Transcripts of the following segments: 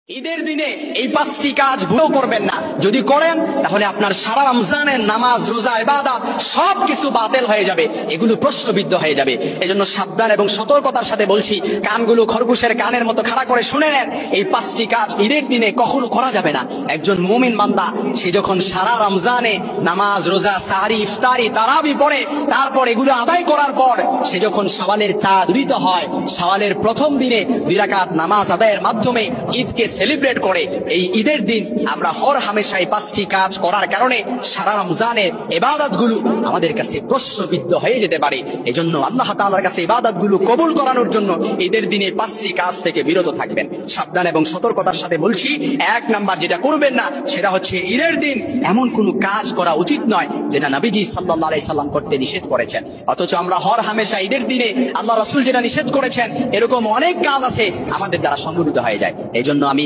ঈদের দিনে এই পাঁচটি কাজ ভুল করবেন না। যদি করেন তাহলে আপনার সারা রমজানের নামাজ, রোজা, ইবাদত সবকিছু বাতিল হয়ে যাবে, এগুলো প্রশ্নবিদ্ধ হয়ে যাবে। এজন্য সাবধান এবং সতর্কতার সাথে বলছি, কানগুলো খরগোশের কানের মতো খাড়া করে শুনে নেন। এই পাঁচটি কাজ ঈদের দিনে কখনো করা যাবে না। একজন মুমিন বান্দা সে যখন সারা রমজানে নামাজ, রোজা, সাহরি, ইফতারি, তারাবি পড়ে, তারপর এগুলো আদায় করার পর সে যখন শাওয়ালের চাঁদ উদিত হয়, শাওয়ালের প্রথম দিনে 2 রাকাত নামাজ আদায়ের মাধ্যমে ঈদকে সেলিব্রেট করে, এই ঈদের দিন আমরা হর হামেশা এই 5টি কাজ করার কারণে সারা রমজানের ইবাদতগুলো আমাদের কাছে প্রশ্নবিদ্ধ হয়ে যেতে পারে। এজন্য আল্লাহ তাআলার কাছে ইবাদতগুলো কবুল করানোর জন্য ঈদের দিনে 5টি কাজ থেকে বিরত থাকবেন। সাবধান এবং সতর্কতার সাথে বলছি, 1 নাম্বার যেটা করবেন না সেটা হচ্ছে ঈদের দিন এমন কোনো কাজ করা উচিত নয় যেটা নবীজি সাল্লাল্লাহু আলাইহি সাল্লাম করতে নিষেধ করেছেন। অথচ আমরা হর হামেশা ঈদের দিনে আল্লাহ রাসূল যেটা নিষেধ করেছেন এরকম অনেক কাজ আছে আমাদের দ্বারা সংগঠিত হয়ে যায়। এইজন্য আমি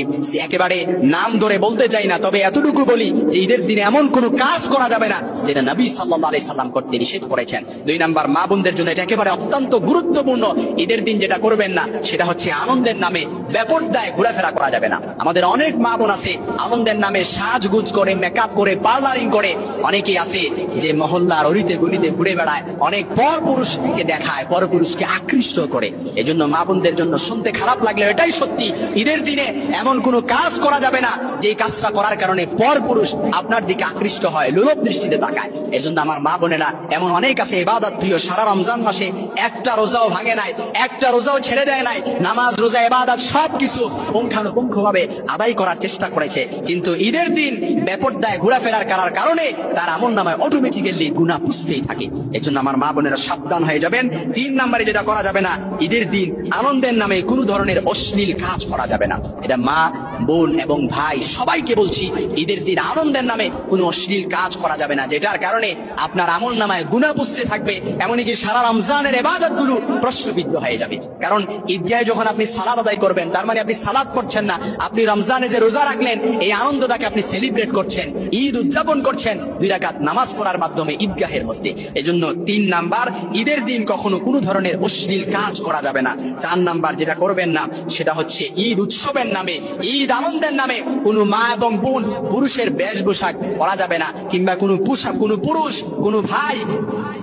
একেবারে নাম ধরে বলতে চাই না, তবে এতটুকু বলি যে ঈদের দিনে এমন কোনো কাজ করা যাবে না যেটা নবী সাল্লাল্লাহু আলাইহি সাল্লাম করতে নিষেধ করেছেন। 2 নাম্বার, মা বোনদের জন্য এটা একেবারে অত্যন্ত গুরুত্বপূর্ণ। ঈদের দিন যেটা করবেন না সেটা হচ্ছে আনন্দের নামে বেপরদায় ঘোরাফেরা করা যাবে না। আমাদের অনেক মা বোন আছে আনন্দের নামে সাজগুজ করে, মেকআপ করে, পার্লারিং করে। অনেকেই আছে যে মহল্লার অলিতে গলিতে ঘুরে বেড়ায়, অনেক পর পুরুষকে দেখায়, পর পুরুষকে আকৃষ্ট করে। এজন্য মা বোনদের জন্য শুনতে খারাপ লাগলে এটাই সত্যি, ঈদের দিনে এমন কোনো কাজ করা যাবে না যে কাজটা করার কারণে পর পুরুষ আপনার দিকে আকৃষ্ট হয়, লোলুপ দৃষ্টিতে তাকায়। এজন্য আমার মা বোনেরা, এমন অনেক আছে ইবাদত প্রিয়, সারা রমজান মাসে একটা রোজাও ভাঙে নাই, একটা রোজাও ছেড়ে দেয় নাই, নামাজ, রোজা, ইবাদত সবকিছু পুঙ্খানুপুঙ্খভাবে আদায় করার চেষ্টা করেছে, কিন্তু ঈদের দিন বেপরদায় ঘোরাফেরার করার কারণে তার আমলনামায় অটোমেটিক্যালি গুনাহ পুষতেই থাকে। এজন্য আমার মা বোনেরা সাবধান হয়ে যাবেন। 3 নম্বরে যেটা করা যাবে না, ঈদের দিন আনন্দের নামে কোনো ধরনের অশ্লীল কাজ করা যাবে না। এটা মা, বোন এবং ভাই সবাইকে বলছি, ঈদের দিন আনন্দের নামে কোনো অশ্লীল কাজ করা যাবে না, যেটার কারণে আপনার আমলনামায় গুনাহ পুষতে থাকবে, এমনকি সারা রমজানের ইবাদতগুলো প্রশ্নবিদ্ধ হয়ে যাবে। কারণ ঈদগাহে যখন আপনি সালাত আদায় করবেন, তার মানে আপনি সালাত করছেন না, আপনি রমজানে যে রোজা রাখলেন এই আনন্দটাকে আপনি সেলিব্রেট করছেন, ঈদ উদযাপন করছেন 2 রাকাত নামাজ পড়ার মাধ্যমে ঈদগাহের মধ্যে। এজন্য 3 নাম্বার, ঈদের দিন কখনো কোনো ধরনের অশ্লীল কাজ করা যাবে না। 4 নাম্বার যেটা করবেন না সেটা হচ্ছে ঈদ উৎসবের নামে, ঈদ আনন্দের নামে কোনো মা এবং বোন পুরুষের বেশভূষা পরা যাবে না, কিংবা কোনো পুরুষ, কোনো ভাই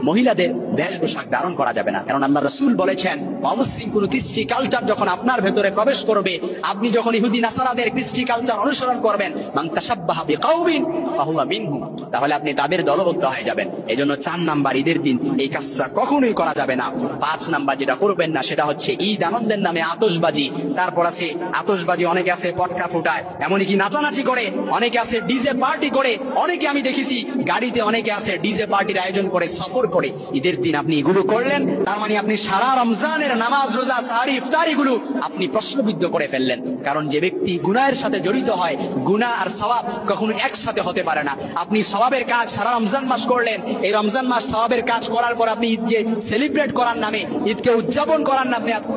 মহিলাদের বেশভূষা ধারণ করা যাবে না। কারণ আল্লাহ রাসূল বলেছেন, অমুসলিম কোন কৃষ্টি কালচার যখন আপনার ভেতরে প্রবেশ করবে, আপনি যখন ইহুদি নাসারাদের কৃষ্টি কালচার অনুসরণ করবেন, মান তাশাব্বাহা বিকাউমিন ফাহুয়া মিনহুম, তাহলে আপনি তাদের দলবদ্ধ হয়ে যাবেন। এজন্য 4 নাম্বার, ঈদের দিন এই কাজটা কখনোই করা যাবে না। 5 নাম্বার যেটা করবেন না সেটা হচ্ছে ঈদ আনন্দের নামে আতশবাজি। তারপর আছে আতশবাজি, অনেকে আছে পটকা ফুটায়, এমনকি নাচানাচি করে, অনেকে আছে ডিজে পার্টি করে, অনেকে আমি দেখেছি গাড়িতে অনেকে আছে ডিজে পার্টির আয়োজন করে, সফর করে। ঈদের দিন আপনি এগুলো করলেন, তার মানে আপনি সারা রমজানের নামাজ, রোজা, সাহরি, ইফতারি গুলো আপনি প্রশ্নবিদ্ধ করে ফেললেন। কারণ যে ব্যক্তি গুনাহের সাথে জড়িত হয়, গুনাহ আর সওয়াব কখনো একসাথে হতে পারে না। আপনি সওয়াবের কাজ সারা রমজান মাস করলেন, এই রমজান মাস সওয়াবের কাজ করার পর আপনি ঈদকে সেলিব্রেট করার নামে, ঈদকে উদযাপন করার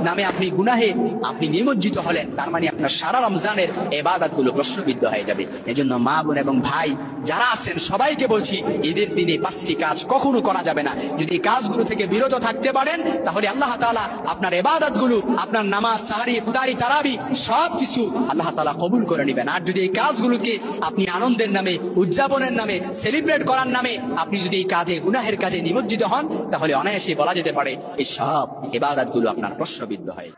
নামে আপনি গুনাহে আপনি নিমজ্জিত হলেন, তার মানে আপনার সারা রমজানের ইবাদতগুলো প্রশ্নবিদ্ধ হয়ে যাবে। এজন্য মা বোন এবং ভাই যারা আছেন সবাইকে বলছি, ঈদের দিনে 5টি কাজ কখনো করা যাবে না। যদি এই কাজগুলো থেকে বিরত থাকতে পারেন তাহলে আল্লাহ তাআলা আপনার ইবাদতগুলো, আপনার নামাজ, সাহরি, ইফতারি, তারাবি সবকিছু আল্লাহ তাআলা কবুল করে নেবেন। আর যদি এই কাজগুলোকে আপনি আনন্দের নামে, উদযাপনের নামে, সেলিব্রেট করার নামে আপনি যদি এই কাজে, গুনাহের কাজে নিমজ্জিত হন, তাহলে অনায়াসে বলা যেতে পারে এই সব ইবাদতগুলো আপনার প্রশ্নবিদ্ধ হয়।